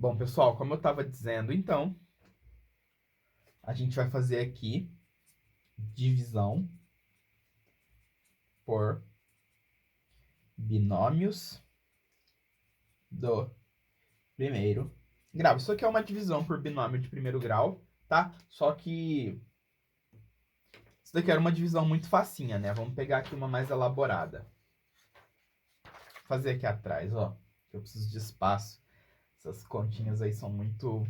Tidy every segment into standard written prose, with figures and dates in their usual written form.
Bom, pessoal, como eu estava dizendo, então, a gente vai fazer aqui divisão por binômios do primeiro grau. Isso aqui é uma divisão por binômio de primeiro grau, tá? Só que isso daqui era uma divisão muito facinha, né? Vamos pegar aqui uma mais elaborada. Vou fazer aqui atrás, ó, que eu preciso de espaço. Essas continhas aí são muito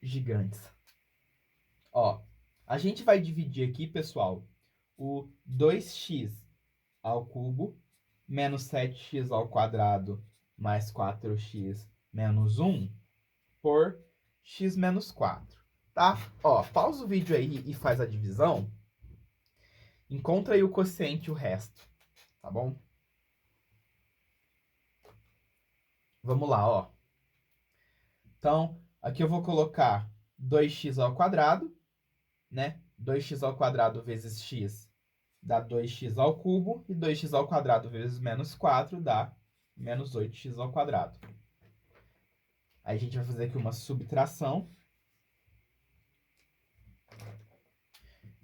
gigantes. Ó, a gente vai dividir aqui, pessoal, o 2x ao cubo menos 7x ao quadrado mais 4x menos 1 por x menos 4, tá? Ó, pausa o vídeo aí e faz a divisão. Encontra aí o quociente e o resto, tá bom? Vamos lá, ó. Então, aqui eu vou colocar 2x ao quadrado, né? 2x ao quadrado vezes x dá 2x ao cubo, e 2x ao quadrado vezes menos 4 dá menos 8x ao quadrado. Aí a gente vai fazer aqui uma subtração.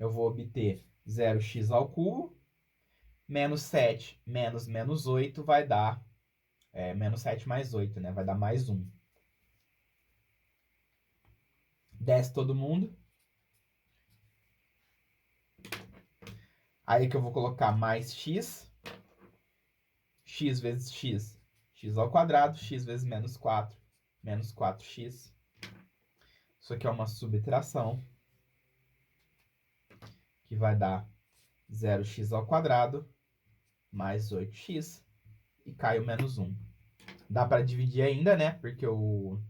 Eu vou obter 0x ao cubo, menos 7 menos menos 8 vai dar, menos 7 mais 8, né? Vai dar mais 1. Desce todo mundo. Aí que eu vou colocar mais x. X vezes x, x ao quadrado. X vezes menos 4, menos 4x. Isso aqui é uma subtração, que vai dar 0x ao quadrado mais 8x. E cai o menos 1. Dá para dividir ainda, né? Porque o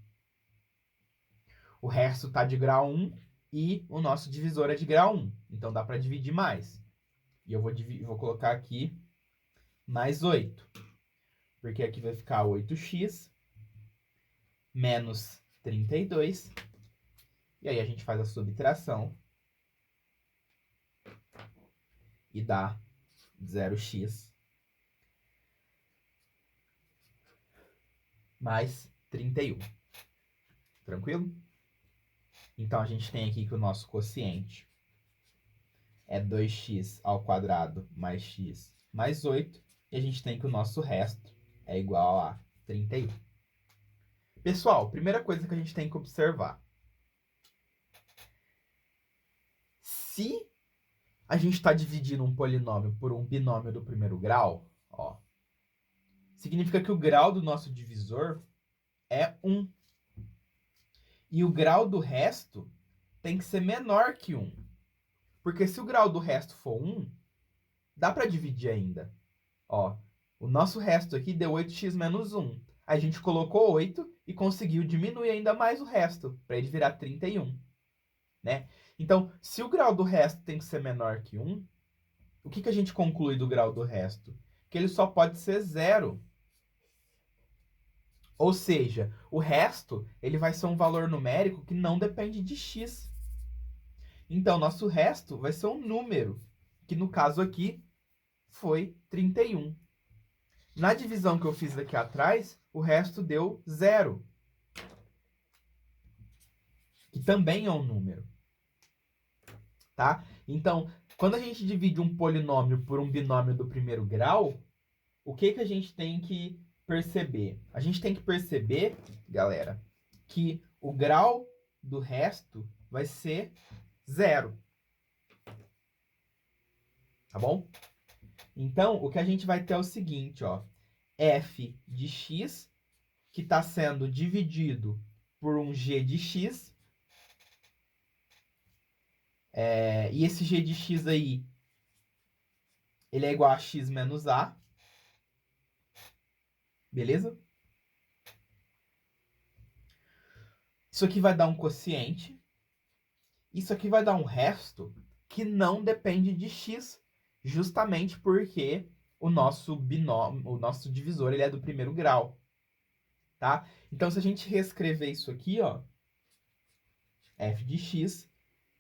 resto tá de grau 1 e o nosso divisor é de grau 1. Então dá para dividir mais. E eu vou colocar aqui mais 8. Porque aqui vai ficar 8x menos 32. E aí a gente faz a subtração. E dá 0x mais 31. Tranquilo? Então a gente tem aqui que o nosso quociente é 2x ao quadrado mais x mais 8. E a gente tem que o nosso resto é igual a 31. Pessoal, primeira coisa que a gente tem que observar. Se a gente está dividindo um polinômio por um binômio do primeiro grau, ó, significa que o grau do nosso divisor é 1. E o grau do resto tem que ser menor que 1. Porque se o grau do resto for 1, dá para dividir ainda. Ó, o nosso resto aqui deu 8x menos 1. A gente colocou 8 e conseguiu diminuir ainda mais o resto, para ele virar 31. Né? Então, se o grau do resto tem que ser menor que 1, o que a gente conclui do grau do resto? Que ele só pode ser 0. Ou seja, o resto ele vai ser um valor numérico que não depende de x. Então, nosso resto vai ser um número, que no caso aqui foi 31. Na divisão que eu fiz aqui atrás, o resto deu 0, que também é um número. Tá? Então, quando a gente divide um polinômio por um binômio do primeiro grau, o que a gente tem que perceber? A gente tem que perceber, galera, que o grau do resto vai ser 0. Tá bom? Então, o que a gente vai ter é o seguinte, ó. F de x, que está sendo dividido por um g de x. E esse g de x aí, ele é igual a x menos a. Beleza? Isso aqui vai dar um quociente. Isso aqui vai dar um resto que não depende de x, justamente porque o nosso binômio, o nosso divisor, ele é do primeiro grau. Tá? Então, se a gente reescrever isso aqui, ó, f de x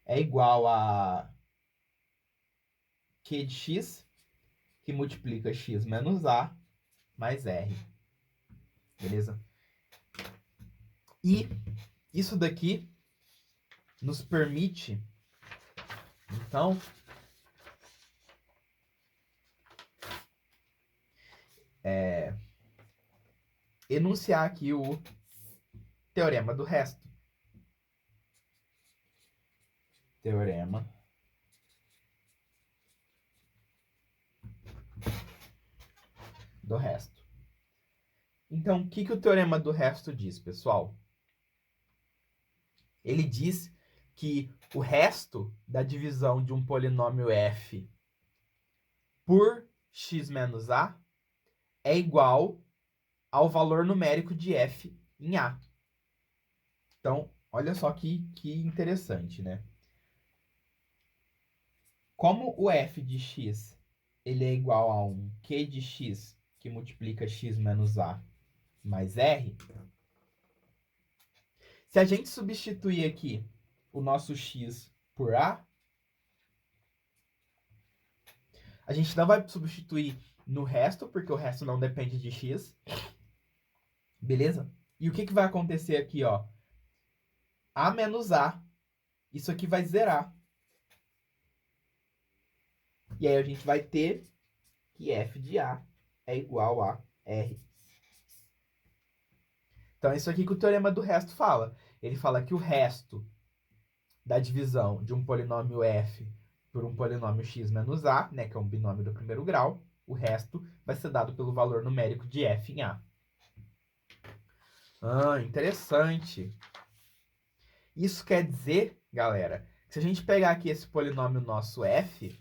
é igual a q de x, que multiplica x menos a mais r. Beleza? E isso daqui nos permite, então, enunciar aqui o teorema do resto. Teorema do resto. Então, o que o teorema do resto diz, pessoal? Ele diz que o resto da divisão de um polinômio f por x menos a é igual ao valor numérico de f em a. Então, olha só que interessante, né? Como o f de x ele é igual a um q de x que multiplica x menos a mais r, se a gente substituir aqui o nosso x por a gente não vai substituir no resto, porque o resto não depende de x. Beleza? E o que vai acontecer aqui, ó? A menos a. Isso aqui vai zerar. E aí a gente vai ter que f de a é igual a r. Então é isso aqui que o teorema do resto fala. Ele fala que o resto da divisão de um polinômio f por um polinômio x menos a, né, que é um binômio do primeiro grau, o resto vai ser dado pelo valor numérico de f em a. Interessante. Isso quer dizer, galera, que se a gente pegar aqui esse polinômio nosso f,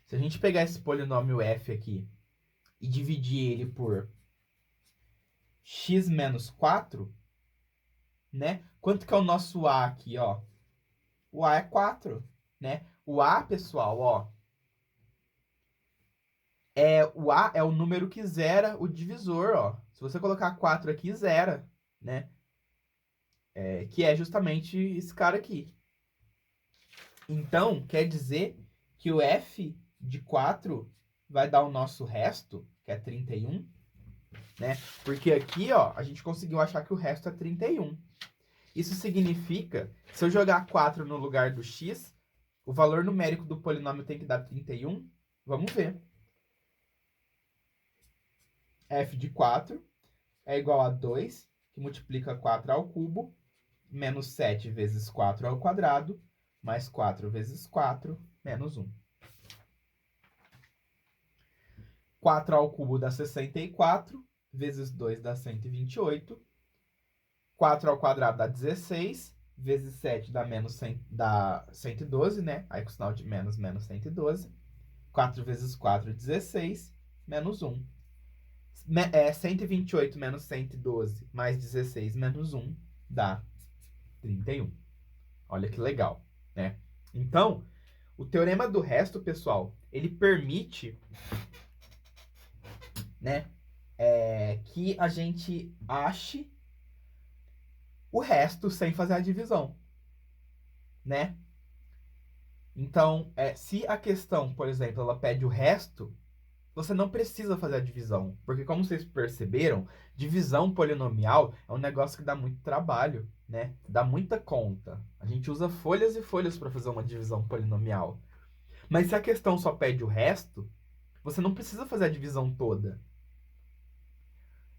se a gente pegar esse polinômio f aqui e dividir ele por x menos 4, né? Quanto que é o nosso a aqui, ó? O a é 4, né? O a, pessoal, ó, o a é o número que zera o divisor, ó. Se você colocar 4 aqui, zera, né? Que é justamente esse cara aqui. Então, quer dizer que o f de 4 vai dar o nosso resto, que é 31, né? Porque aqui, ó, a gente conseguiu achar que o resto é 31. Isso significa, se eu jogar 4 no lugar do x, o valor numérico do polinômio tem que dar 31. Vamos ver. F de 4 é igual a 2, que multiplica 4 ao cubo, menos 7 vezes 4 ao quadrado, mais 4 vezes 4, menos 1. 4 ao cubo dá 64, vezes 2 dá 128. 4 ao quadrado dá 16, vezes 7 dá, dá 112, né? Aí com o sinal de menos, menos 112. 4 vezes 4, 16, menos 1. 128 menos 112 mais 16 menos 1 dá 31. Olha que legal, né? Então, o teorema do resto, pessoal, ele permite, né, que a gente ache o resto sem fazer a divisão, né? Então, se a questão, por exemplo, ela pede o resto, você não precisa fazer a divisão, porque como vocês perceberam, divisão polinomial é um negócio que dá muito trabalho, né? Dá muita conta. A gente usa folhas e folhas para fazer uma divisão polinomial. Mas se a questão só pede o resto, você não precisa fazer a divisão toda,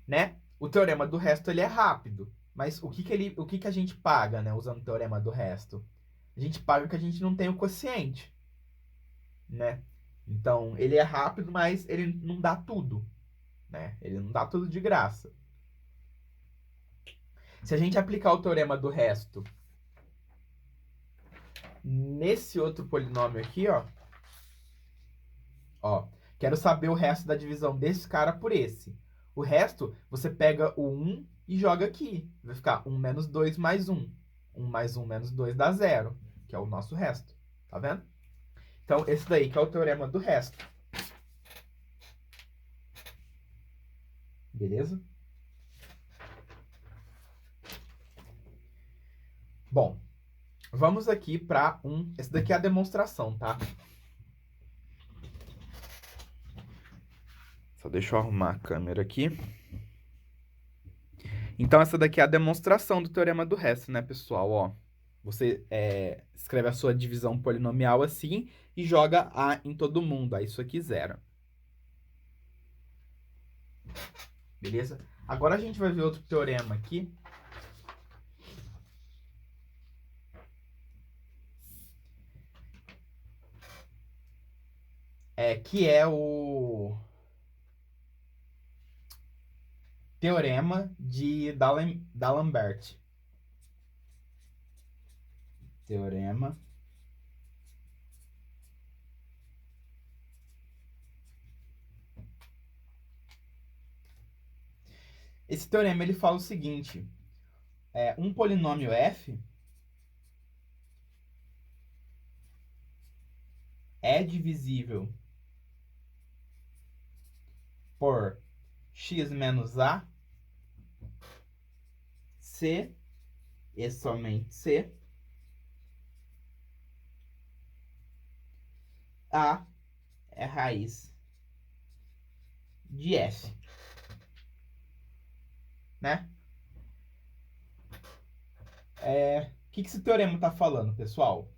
né? O teorema do resto ele é rápido, mas o que a gente paga, né, usando o teorema do resto? A gente paga que a gente não tem o quociente, né? Então, ele é rápido, mas ele não dá tudo, né? Ele não dá tudo de graça. Se a gente aplicar o teorema do resto nesse outro polinômio aqui, ó, quero saber o resto da divisão desse cara por esse. O resto, você pega o 1 e joga aqui. Vai ficar 1 menos 2 mais 1. 1 mais 1 menos 2 dá 0, que é o nosso resto. Tá vendo? Então, esse daí que é o teorema do resto. Beleza? Bom, vamos aqui para esse daqui é a demonstração, tá? Só deixa eu arrumar a câmera aqui. Então, essa daqui é a demonstração do teorema do resto, né, pessoal? Ó, você escreve a sua divisão polinomial assim e joga A em todo mundo. Aí isso aqui zero. Beleza? Agora a gente vai ver outro teorema aqui. Que é o teorema de D'Alembert. Teorema Esse teorema ele fala o seguinte: um polinômio f é divisível por x menos a se e somente se a é raiz de f, né? O que esse teorema está falando, pessoal?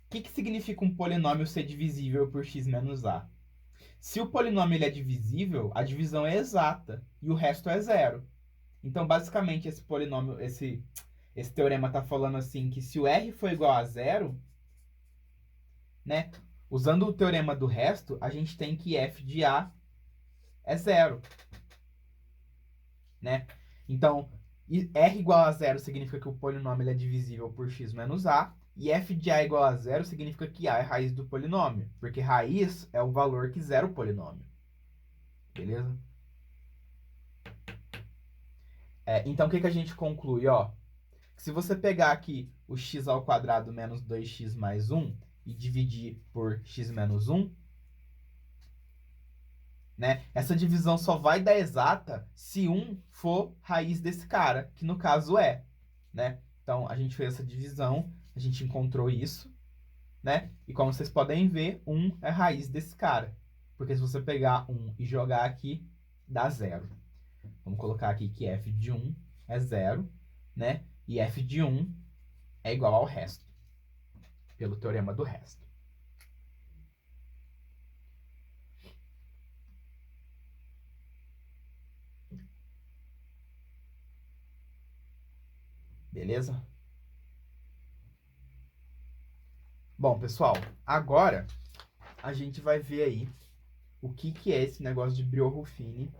O que significa um polinômio ser divisível por x menos a? Se o polinômio ele é divisível, a divisão é exata e o resto é zero. Então, basicamente, esse polinômio, esse teorema está falando assim que se o r for igual a zero, né? Usando o teorema do resto, a gente tem que f de a é zero, né? Então, r igual a zero significa que o polinômio ele é divisível por x menos a, e f de a igual a zero significa que a é raiz do polinômio, porque raiz é o valor que zera o polinômio. Beleza? Então, o que a gente conclui? Ó, se você pegar aqui o x ao quadrado menos 2x mais 1 e dividir por x menos 1, né? Essa divisão só vai dar exata se 1 for raiz desse cara, que no caso é, né? Então, a gente fez essa divisão, a gente encontrou isso, né? E como vocês podem ver, 1 é raiz desse cara. Porque se você pegar 1 e jogar aqui, dá zero. Vamos colocar aqui que f de 1 é zero, né? E f de 1 é igual ao resto, pelo teorema do resto. Beleza? Bom, pessoal, agora a gente vai ver aí o que é esse negócio de Brio-Ruffini.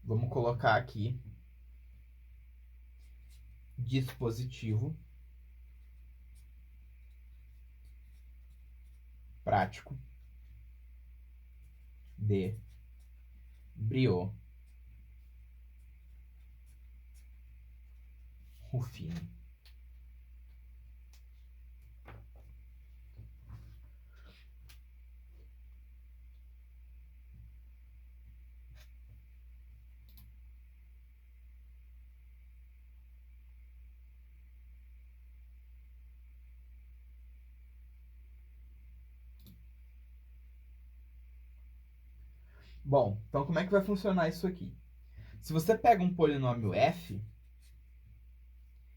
Vamos colocar aqui dispositivo prático de Brio-Ruffini. Bom, então como é que vai funcionar isso aqui? Se você pega um polinômio f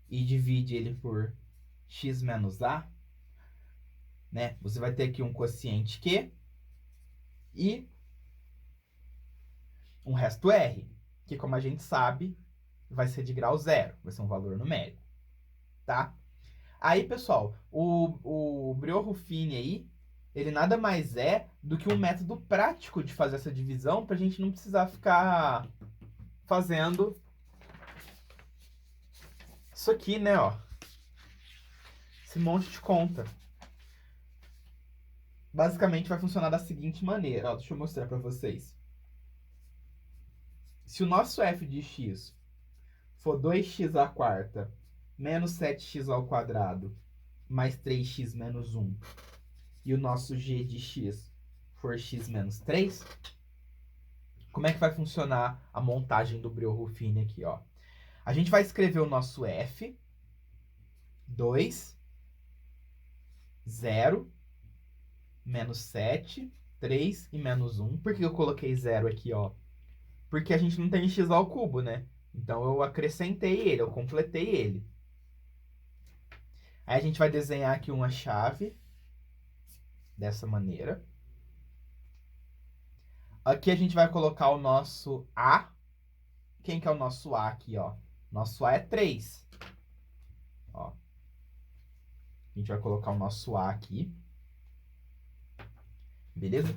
e divide ele por x menos a, né? Você vai ter aqui um quociente q e um resto r, que como a gente sabe, vai ser de grau zero, vai ser um valor numérico, tá? Aí, pessoal, o Brio-Ruffini aí, ele nada mais é do que um método prático de fazer essa divisão para a gente não precisar ficar fazendo isso aqui, né, ó. Esse monte de conta. Basicamente vai funcionar da seguinte maneira, ó, deixa eu mostrar para vocês. Se o nosso f de x for 2x à quarta menos 7x ao quadrado mais 3x menos 1, e o nosso g de x for x menos 3, como é que vai funcionar a montagem do Brio-Ruffini aqui, ó? A gente vai escrever o nosso f, 2, 0, menos 7, 3 e menos 1. Por que eu coloquei 0 aqui, ó? Porque a gente não tem x ao cubo, né? Então, eu acrescentei ele, eu completei ele. Aí, a gente vai desenhar aqui uma chave, dessa maneira. Aqui, a gente vai colocar o nosso A. Quem que é o nosso A aqui, ó? Nosso A é 3. Ó. A gente vai colocar o nosso A aqui. Beleza?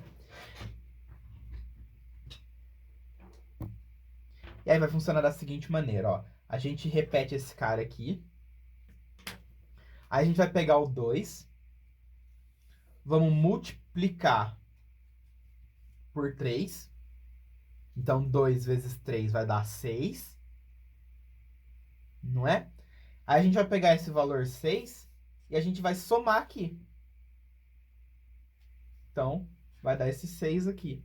E aí vai funcionar da seguinte maneira, ó. A gente repete esse cara aqui. Aí a gente vai pegar o 2. Vamos multiplicar por 3. Então, 2 vezes 3 vai dar 6. Não é? Aí a gente vai pegar esse valor 6 e a gente vai somar aqui. Então, vai dar esse 6 aqui.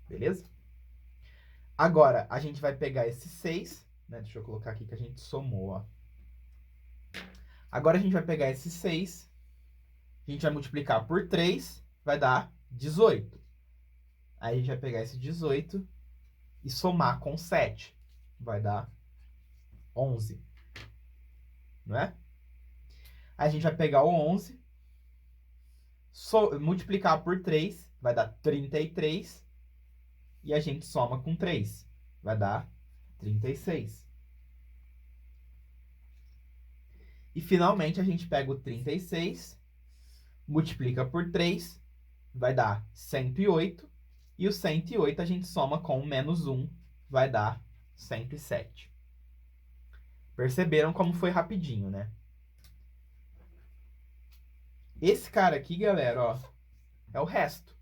Beleza? Agora, a gente vai pegar esse 6, né? Deixa eu colocar aqui que a gente somou, ó. Agora, a gente vai pegar esse 6, a gente vai multiplicar por 3, vai dar 18. Aí, a gente vai pegar esse 18 e somar com 7. Vai dar 11. Não é? Aí, a gente vai pegar o 11, multiplicar por 3, vai dar 33. E a gente soma com 3. Vai dar 36. E, finalmente, a gente pega o 36, multiplica por 3, vai dar 108. E o 108 a gente soma com o menos 1, vai dar 107. Perceberam como foi rapidinho, né? Esse cara aqui, galera, ó, é o resto.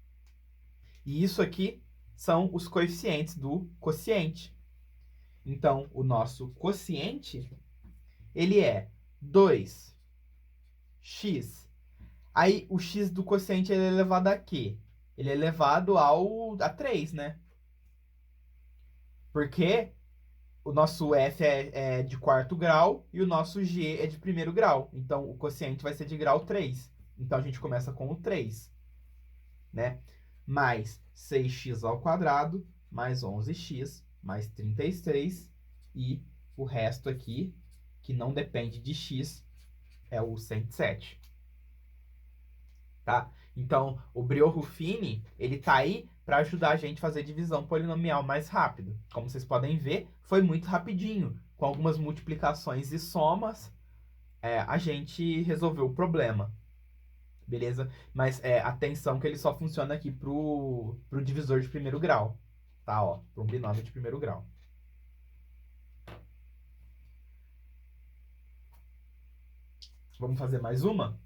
E isso aqui são os coeficientes do quociente. Então, o nosso quociente, ele é 2x. Aí, o x do quociente ele é elevado a quê? Ele é elevado a 3, né? Porque o nosso f é de quarto grau e o nosso g é de primeiro grau. Então, o quociente vai ser de grau 3. Então, a gente começa com o 3, né? Mais 6x ao quadrado, mais 11x, mais 33. E o resto aqui, que não depende de x, é o 107. Tá? Então, o Brio-Ruffini, ele tá aí para ajudar a gente a fazer divisão polinomial mais rápido. Como vocês podem ver, foi muito rapidinho. Com algumas multiplicações e somas, a gente resolveu o problema. Beleza? Mas atenção que ele só funciona aqui pro divisor de primeiro grau. Tá? Ó, para um binômio de primeiro grau. Vamos fazer mais uma?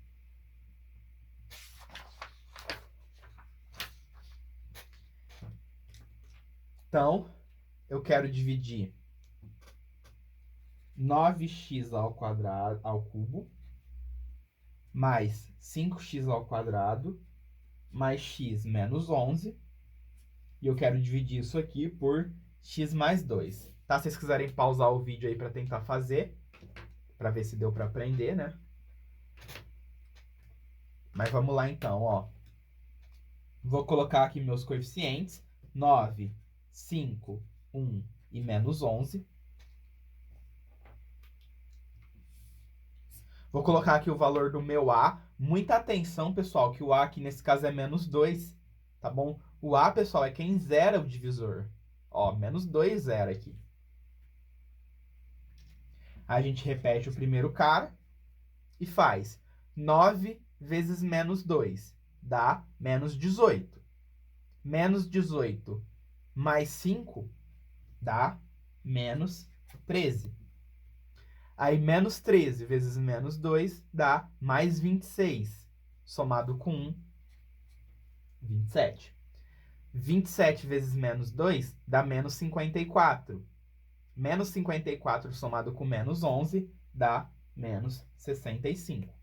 Então, eu quero dividir 9x ao quadrado, ao cubo, mais 5x ao quadrado, mais x menos 11. E eu quero dividir isso aqui por x mais 2. Tá? Se vocês quiserem pausar o vídeo aí para tentar fazer, para ver se deu para aprender, né? Mas vamos lá então, ó. Vou colocar aqui meus coeficientes. 9, 5, 1 e menos 11. Vou colocar aqui o valor do meu A. Muita atenção, pessoal, que o A aqui nesse caso é menos 2, tá bom? O A, pessoal, é quem zera o divisor. Ó, menos 2 zera aqui. Aí a gente repete o primeiro cara e faz 9 vezes menos 2. Dá menos 18. Menos 18 mais 5 dá menos 13. Aí, menos 13 vezes menos 2 dá mais 26. Somado com 1, 27. 27 vezes menos 2 dá menos 54. Menos 54 somado com menos 11 dá menos 65.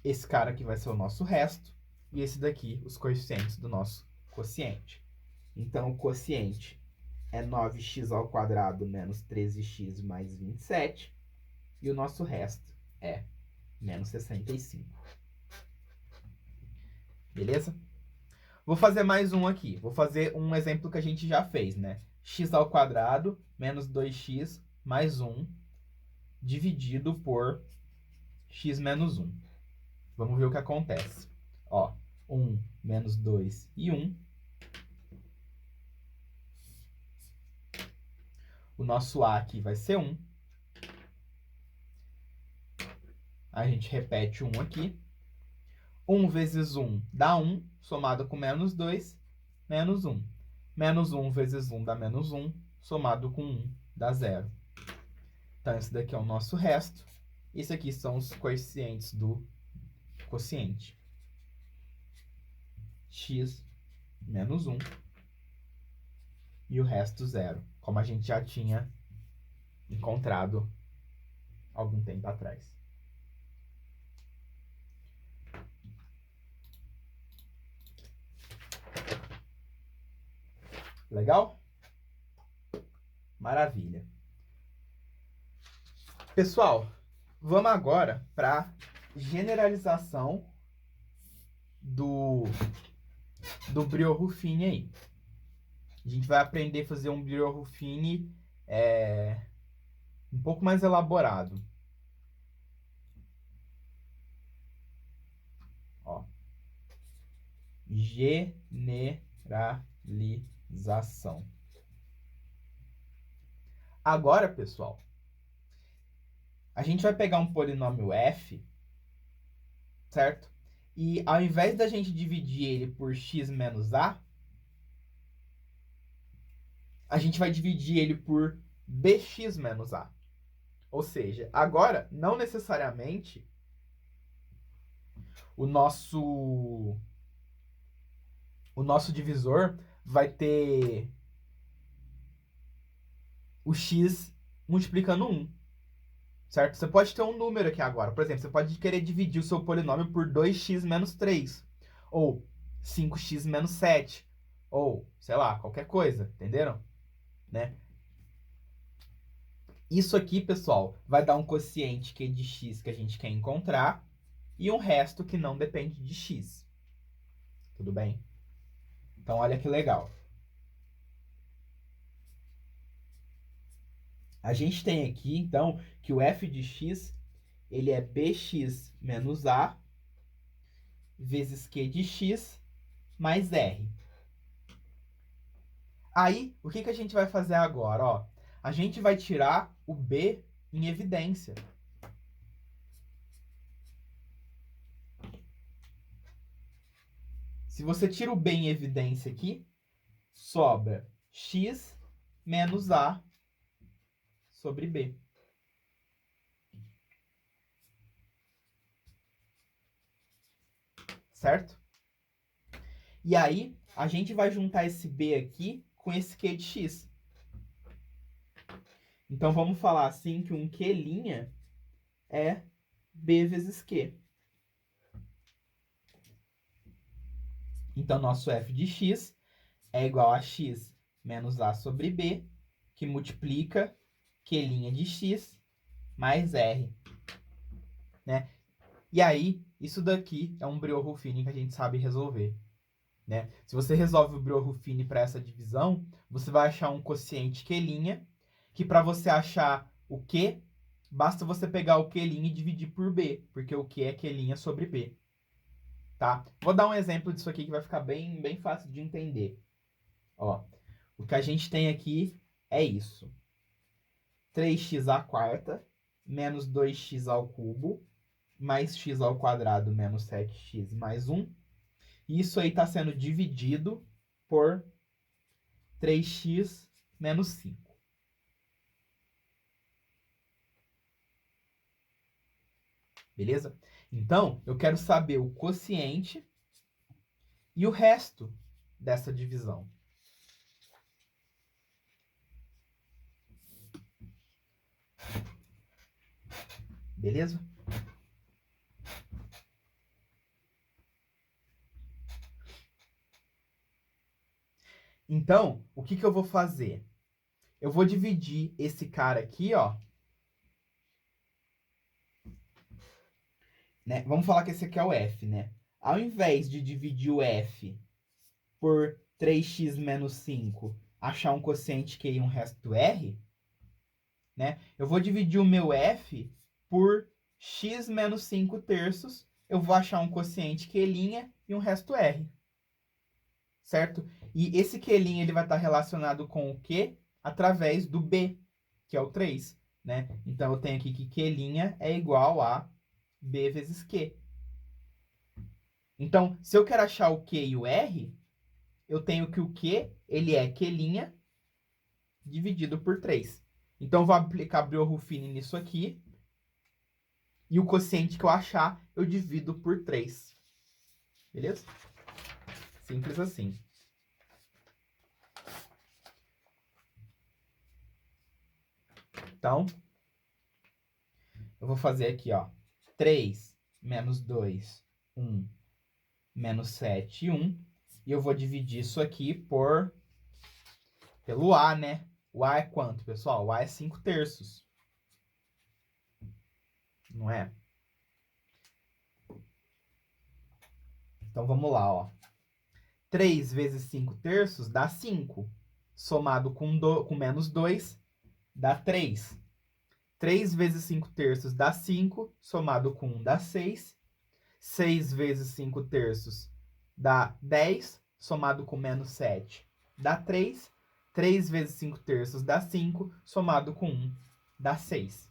Esse cara aqui vai ser o nosso resto. E esse daqui, os coeficientes do nosso quociente. Então, o quociente é 9x² menos 13x mais 27. E o nosso resto é menos 65. Beleza? Vou fazer mais um aqui. Vou fazer um exemplo que a gente já fez, né? x² menos 2x mais 1 dividido por x menos 1. Vamos ver o que acontece. Ó, 1 menos 2 e 1. O nosso A aqui vai ser 1. A gente repete 1 aqui. 1 vezes 1 dá 1, somado com menos 2, menos 1. Menos 1 vezes 1 dá menos 1, somado com 1 dá 0. Então, esse daqui é o nosso resto. Esse aqui são os coeficientes do quociente. X menos 1 e o resto 0, como a gente já tinha encontrado algum tempo atrás. Legal? Maravilha. Pessoal, vamos agora para generalização do Brio-Ruffini aí. A gente vai aprender a fazer um Brio-Ruffini um pouco mais elaborado. Ó. Generalização. Agora, pessoal, a gente vai pegar um polinômio f, certo? E ao invés da gente dividir ele por x menos a gente vai dividir ele por bx menos a. Ou seja, agora, não necessariamente, o nosso divisor vai ter o x multiplicando 1. Certo? Você pode ter um número aqui agora. Por exemplo, você pode querer dividir o seu polinômio por 2x menos 3. Ou 5x menos 7. Ou, sei lá, qualquer coisa. Entenderam? Né? Isso aqui, pessoal, vai dar um quociente Q de x que a gente quer encontrar e um resto que não depende de x. Tudo bem? Então, olha que legal. A gente tem aqui, então, que o f de x ele é bx menos a vezes q de x mais r. Aí, o que a gente vai fazer agora? Ó, a gente vai tirar o b em evidência. Se você tira o b em evidência aqui, sobra x menos a sobre b. Certo? E aí, a gente vai juntar esse b aqui com esse q de x. Então, vamos falar assim que um q' é b vezes q. Então, nosso f de x é igual a x menos a sobre b, que multiplica q' de x mais r. Né? E aí, isso daqui é um Brio-Ruffini que a gente sabe resolver. Né? Se você resolve o Brio-Ruffini para essa divisão, você vai achar um quociente Q', que para você achar o Q, basta você pegar o Q' e dividir por B, porque o Q é Q' sobre B. Tá? Vou dar um exemplo disso aqui que vai ficar bem, bem fácil de entender. Ó, o que a gente tem aqui é isso. 3x² menos 2x ao cubo mais x ao quadrado menos 7x mais 1. Isso aí está sendo dividido por 3x menos 5. Beleza? Então, eu quero saber o quociente e o resto dessa divisão. Beleza? Então, o que eu vou fazer? Eu vou dividir esse cara aqui, ó. Né? Vamos falar que esse aqui é o f, né? Ao invés de dividir o f por 3x menos 5, achar um quociente Q e um resto R, né? Eu vou dividir o meu f por x menos 5 terços. Eu vou achar um quociente Q' e um resto R. Certo? E esse Q' ele vai estar relacionado com o Q através do B, que é o 3. Né? Então, eu tenho aqui que Q' é igual a B vezes Q. Então, se eu quero achar o Q e o R, eu tenho que o Q ele é Q' dividido por 3. Então, eu vou aplicar Briones-Ruffini nisso aqui. E o quociente que eu achar, eu divido por 3. Beleza? Simples assim. Então, eu vou fazer aqui, ó. 3 menos 2, 1, menos 7, 1. E eu vou dividir isso aqui pelo A, né? O A é quanto, pessoal? O A é 5 terços. Não é? Então, vamos lá, ó. 3 vezes 5 terços dá 5. Somado com menos 2, dá 3. 3 vezes 5 terços dá 5. Somado com 1 dá 6. 6 vezes 5 terços dá 10. Somado com menos 7 dá 3. 3 vezes 5 terços dá 5. Somado com 1 dá 6.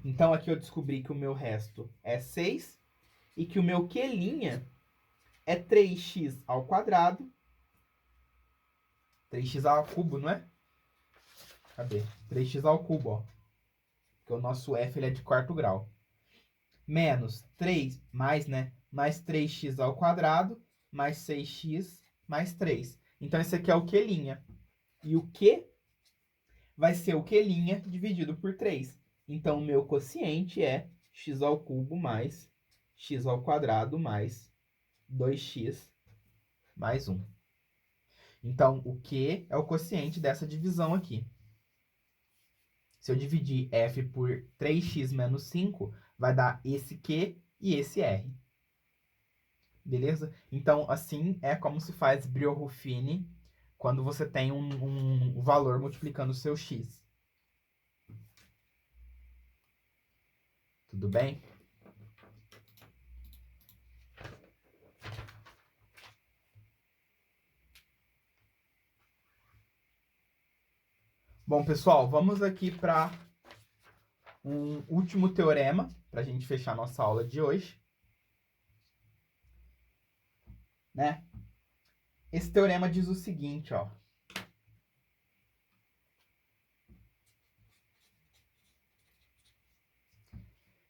Então, aqui eu descobri que o meu resto é 6 e que o meu Q' é 3x ao quadrado. 3x ao cubo, não é? Cadê? 3x ao cubo, ó. Porque o nosso f ele é de quarto grau. Menos 3, mais, né? Mais 3x ao quadrado, mais 6x, mais 3. Então, esse aqui é o Q'. E o Q vai ser o Q' dividido por 3. Então, o meu quociente é x ao cubo mais x ao quadrado mais 2x mais 1. Então, o Q é o quociente dessa divisão aqui. Se eu dividir f por 3x menos 5, vai dar esse Q e esse R. Beleza? Então, assim é como se faz Briones-Ruffini quando você tem um valor multiplicando o seu x. Tudo bem? Bom, pessoal, vamos aqui para um último teorema, para a gente fechar nossa aula de hoje. Né? Esse teorema diz o seguinte, ó.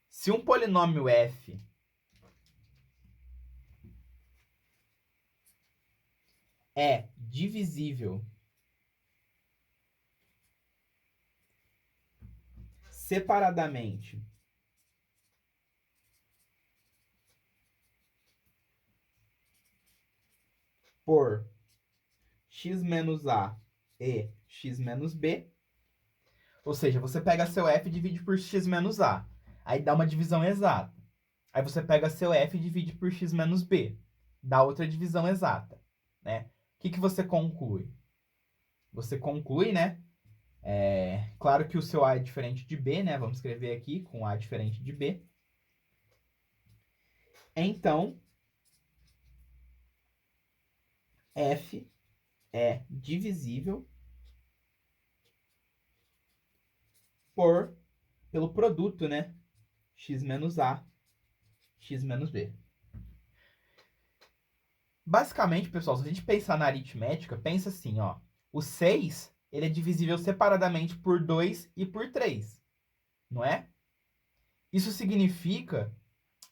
Se um polinômio f é divisível separadamente por x menos a e x menos b, ou seja, você pega seu f e divide por x menos a, aí dá uma divisão exata. Aí você pega seu f e divide por x menos b, dá outra divisão exata, né? O que você conclui? Você conclui, né? Claro que o seu a é diferente de b, né? Vamos escrever aqui com a diferente de b. Então, f é divisível pelo produto, né? X menos A, X menos B. Basicamente, pessoal, se a gente pensar na aritmética, pensa assim, ó. O 6, ele é divisível separadamente por 2 e por 3, não é? Isso significa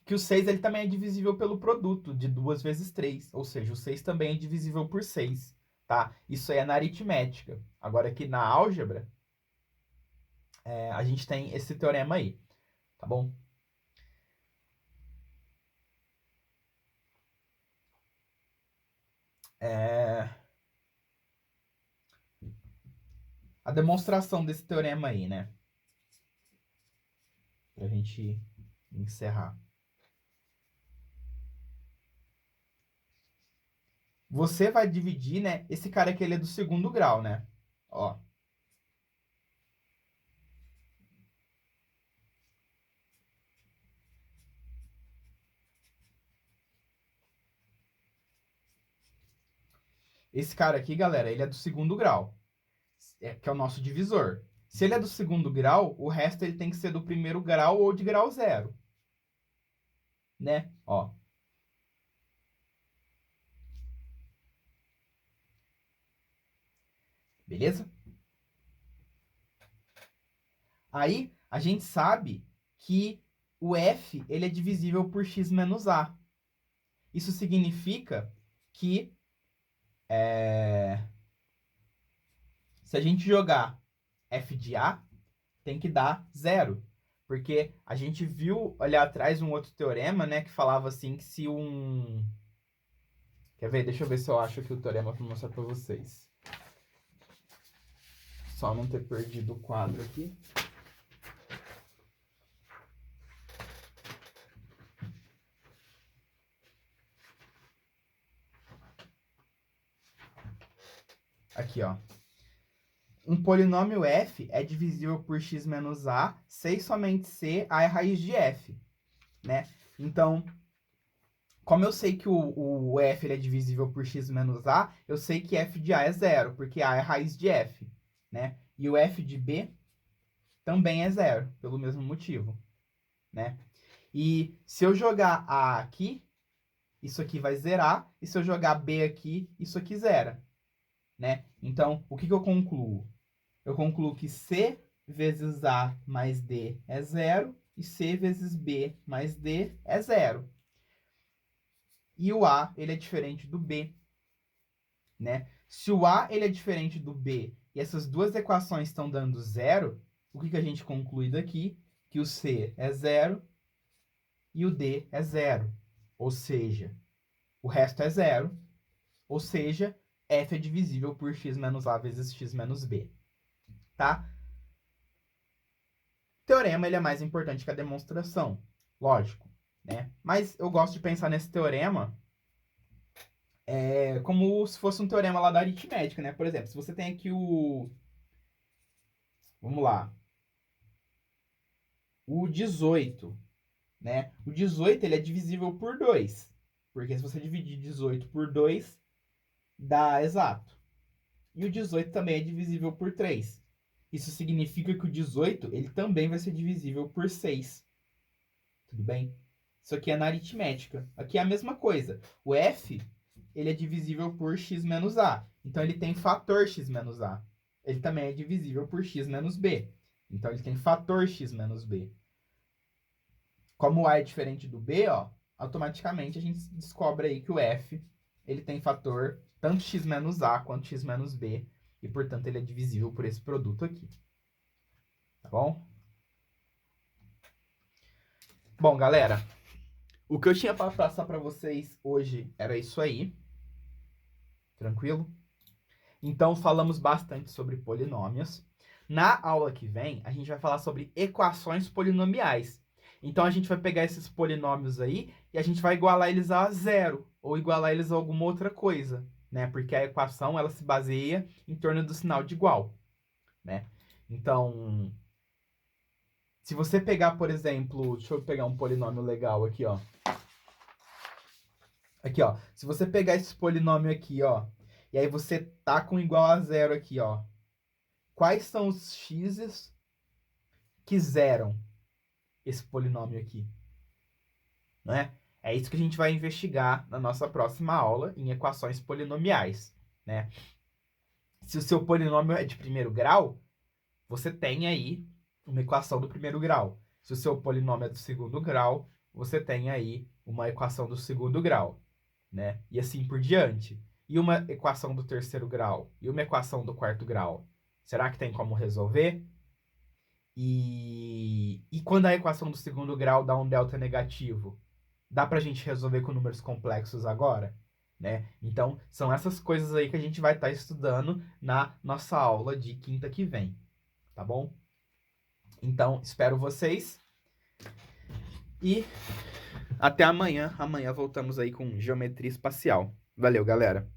que o 6 ele também é divisível pelo produto de 2 vezes 3, ou seja, o 6 também é divisível por 6, tá? Isso aí é na aritmética. Agora aqui na álgebra, a gente tem esse teorema aí, tá bom? a demonstração desse teorema aí, né? Pra gente encerrar. Você vai dividir, né? Esse cara aqui, ele é do segundo grau, né? Ó. Esse cara aqui, galera, ele é do segundo grau. Que é o nosso divisor. Se ele é do segundo grau, o resto ele tem que ser do primeiro grau ou de grau zero. Né? Ó. Beleza? Aí, a gente sabe que o F ele é divisível por x menos A. Isso significa que se a gente jogar F de A, tem que dar zero. Porque a gente viu ali atrás um outro teorema, né, que falava assim que se um... Quer ver? Deixa eu ver se eu acho aqui o teorema para mostrar para vocês. Só não ter perdido o quadro aqui. Aqui, ó. Um polinômio f é divisível por x menos a, se e somente se a é raiz de f, né? Então, como eu sei que o f ele é divisível por x menos a, eu sei que f de a é zero, porque a é raiz de f, né? E o f de b também é zero, pelo mesmo motivo, né? E se eu jogar a aqui, isso aqui vai zerar, e se eu jogar b aqui, isso aqui zera, né? Então, o que eu concluo? Eu concluo que C vezes A mais D é zero e C vezes B mais D é zero. E o A, ele é diferente do B, né? Se o A, ele é diferente do B e essas duas equações estão dando zero, o que a gente conclui daqui? Que o C é zero e o D é zero. Ou seja, o resto é zero. Ou seja, F é divisível por x menos A vezes x menos B. Tá? Teorema ele é mais importante que a demonstração, lógico, né? Mas eu gosto de pensar nesse teorema como se fosse um teorema lá da aritmética, né? Por exemplo, se você tem aqui o... Vamos lá. O 18, né? O 18 ele é divisível por 2. Porque se você dividir 18 por 2, dá exato. E o 18 também é divisível por 3. Isso significa que o 18 ele também vai ser divisível por 6. Tudo bem? Isso aqui é na aritmética. Aqui é a mesma coisa. O f, ele é divisível por x menos a. Então, ele tem fator x menos a. Ele também é divisível por x menos b. Então, ele tem fator x menos b. Como o a é diferente do b, ó, automaticamente a gente descobre aí que o f, ele tem fator tanto x menos a quanto x menos b. E, portanto, ele é divisível por esse produto aqui. Tá bom? Bom, galera, o que eu tinha para passar para vocês hoje era isso aí. Tranquilo? Então, falamos bastante sobre polinômios. Na aula que vem, a gente vai falar sobre equações polinomiais. Então, a gente vai pegar esses polinômios aí e a gente vai igualar eles a zero ou igualar eles a alguma outra coisa, né? Porque a equação, ela se baseia em torno do sinal de igual, né? Então, se você pegar, por exemplo, deixa eu pegar um polinômio legal aqui, ó. Aqui, ó. Se você pegar esse polinômio aqui, ó, e aí você tá com igual a zero aqui, ó. Quais são os x's que zeram esse polinômio aqui? Não é? É isso que a gente vai investigar na nossa próxima aula em equações polinomiais, né? Se o seu polinômio é de primeiro grau, você tem aí uma equação do primeiro grau. Se o seu polinômio é do segundo grau, você tem aí uma equação do segundo grau, né? E assim por diante. E uma equação do terceiro grau? E uma equação do quarto grau? Será que tem como resolver? E quando a equação do segundo grau dá um delta negativo, dá pra gente resolver com números complexos agora? né? Então, são essas coisas aí que a gente vai estar estudando na nossa aula de quinta que vem, tá bom? Então, espero vocês e até amanhã. Amanhã voltamos aí com geometria espacial. Valeu, galera!